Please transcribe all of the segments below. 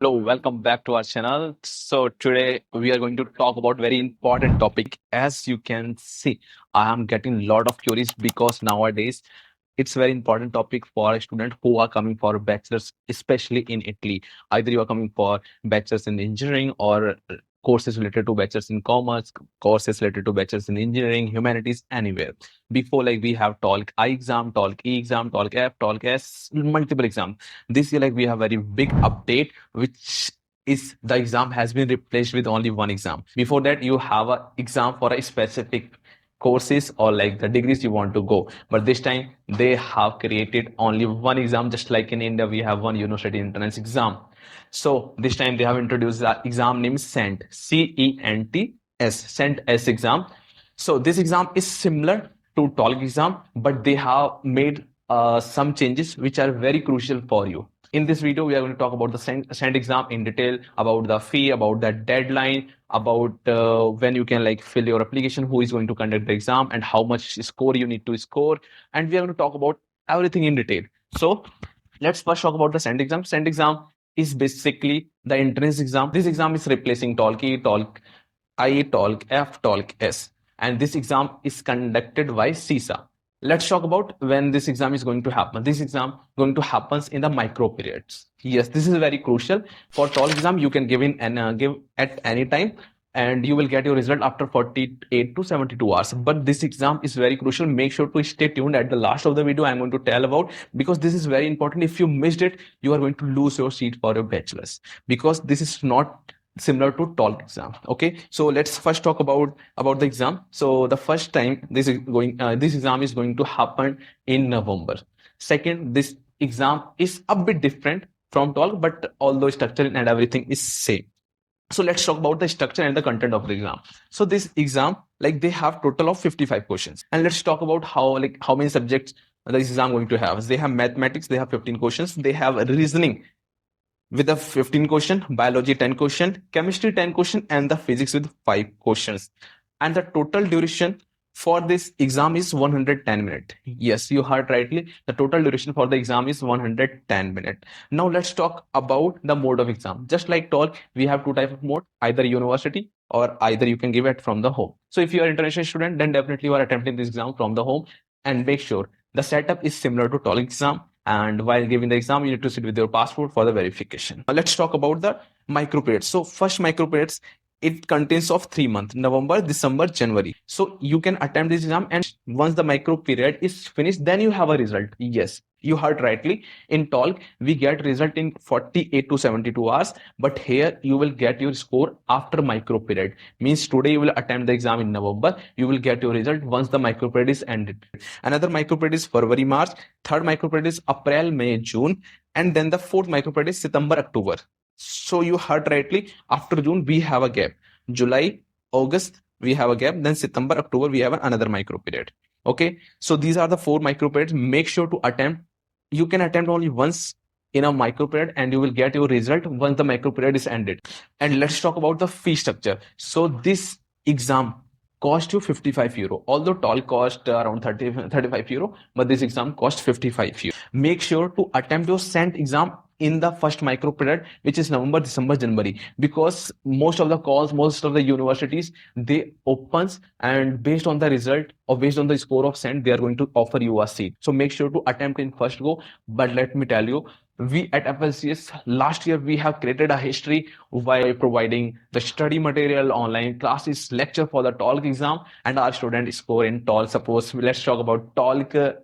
Hello, welcome back to our channel. So today we are going to talk about very important topic. As you can see, I am getting a lot of queries because nowadays it's very important topic for a student who are coming for bachelor's, especially in Italy. Either you are coming for bachelor's in engineering or courses related to bachelor's in commerce, courses related to bachelor's in engineering, humanities, anywhere. Before, like, we have TOLC-I exam, TOLC-E exam, TOLC-F, TOLC-S, multiple exams. This year, like, we have very big update, which is the exam has been replaced with only one exam. Before that, you have a exam for a specific courses or like the degrees you want to go, but this time they have created only one exam. Just like in India we have one university entrance exam, so this time they have introduced the exam name cent, cent s exam. So this exam is similar to TOLC exam, but they have made some changes which are very crucial for you. In this video, we are going to talk about the cent exam in detail, about the fee, about the deadline, about when you can like fill your application, who is going to conduct the exam, and how much score you need to score. And we are going to talk about everything in detail. So let's first talk about the cent exam. Cent exam is basically the entrance exam. This exam is replacing TOLC-E, TOLC-I, TOLC-F, TOLC-S. And this exam is conducted by CISA. Let's talk about when this exam is going to happen. This exam going to happen in the micro periods. Yes, this is very crucial. For TOLC exam, you can give in and give at any time, and you will get your result after 48 to 72 hours. But this exam is very crucial. Make sure to stay tuned at the last of the video. I'm going to tell about, because this is very important. If you missed it, you are going to lose your seat for your bachelor's, because this is not similar to TOLC exam. Okay, so let's first talk about the exam. So the first time this exam is going to happen in November. Second, this exam is a bit different from TOLC, but although structure and everything is same. So let's talk about the structure and the content of the exam. So this exam, like, they have total of 55 questions, and let's talk about how many subjects this exam going to have. They have mathematics, they have 15 questions. They have reasoning with a 15 question, biology 10 question, chemistry 10 question, and the physics with 5 questions. And the total duration for this exam is 110 minutes. Yes, you heard rightly. The total duration for the exam is 110 minutes. Now let's talk about the mode of exam. Just like TOLC, we have two types of mode, either university or either you can give it from the home. So if you are an international student, then definitely you are attempting this exam from the home, and make sure the setup is similar to TOLC exam. And while giving the exam, you need to sit with your passport for the verification. Now let's talk about the micro periods. So first micro periods, it contains of 3 months: November, December, January. So you can attempt this exam, and once the micro period is finished, then you have a result. Yes, you heard rightly. In TOLC, we get result in 48 to 72 hours, but here you will get your score after micro period. Means today you will attempt the exam in November, you will get your result once the micro period is ended. Another micro period is February, March. Third micro period is April, May, June, and then the fourth micro period is September, October. So you heard rightly. After June, we have a gap. July, August, we have a gap. Then September, October, we have another micro period. Okay. So these are the 4 micro periods. Make sure to attempt. You can attempt only once in a micro period, and you will get your result once the micro period is ended. And let's talk about the fee structure. So this exam cost you 55 euro. Although TOLC cost around 35 euro, but this exam cost 55 euro. Make sure to attempt your cent exam in the first micro period, which is November, December, January, because most of the calls, most of the universities, they opens, and based on the result or based on the score of cent, they are going to offer you a seat. So make sure to attempt in first go. But let me tell you, we at FLCS last year, we have created a history by providing the study material, online classes, lecture for the TOLC exam, and our student score in TOLC. Suppose let's talk about TOLC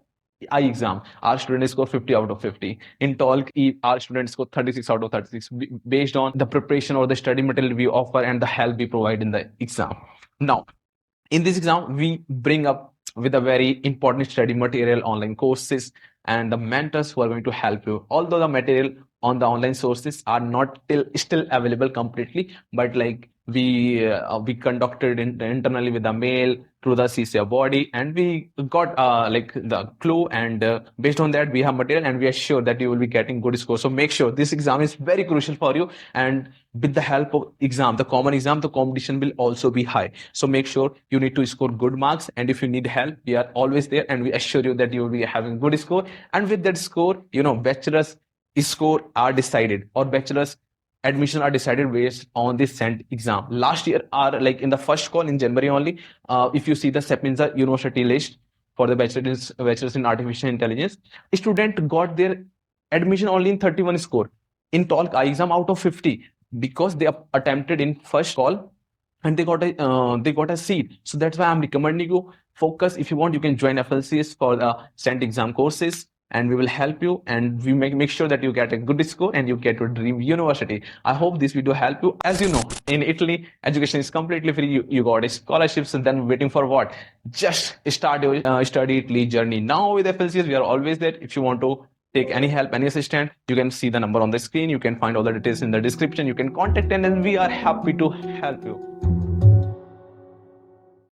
I exam, our students score 50 out of 50. In TOLC-E, our students score 36 out of 36, based on the preparation or the study material we offer and the help we provide in the exam. Now, in this exam, we bring up with a very important study material, online courses, and the mentors who are going to help you. Although the material on the online sources are not still available completely, but like we conducted internally with the mail through the CCA body, and we got like the clue, and based on that we have material, and we are sure that you will be getting good scores. So make sure this exam is very crucial for you, and with the help of exam, the common exam, the competition will also be high. So make sure you need to score good marks, and if you need help, we are always there, and we assure you that you will be having good score. And with that score, bachelor's score are decided, or bachelor's admission are decided based on the SENT exam. Last year, are like in the first call in January only, if you see the Sapienza University list for the bachelor's in artificial intelligence, a student got their admission only in 31 score in TOLC-I exam out of 50, because they attempted in first call and they got a seat. So that's why I'm recommending you focus. If you want, you can join FLCS for the SENT exam courses, and we will help you, and we make sure that you get a good score and you get your dream university. I hope this video help you. As you know, in Italy, education is completely free. You got a scholarship, so then waiting for what? Just start your study Italy journey. Now with FLCS, we are always there. If you want to take any help, any assistant, you can see the number on the screen. You can find all the details in the description. You can contact, and then we are happy to help you.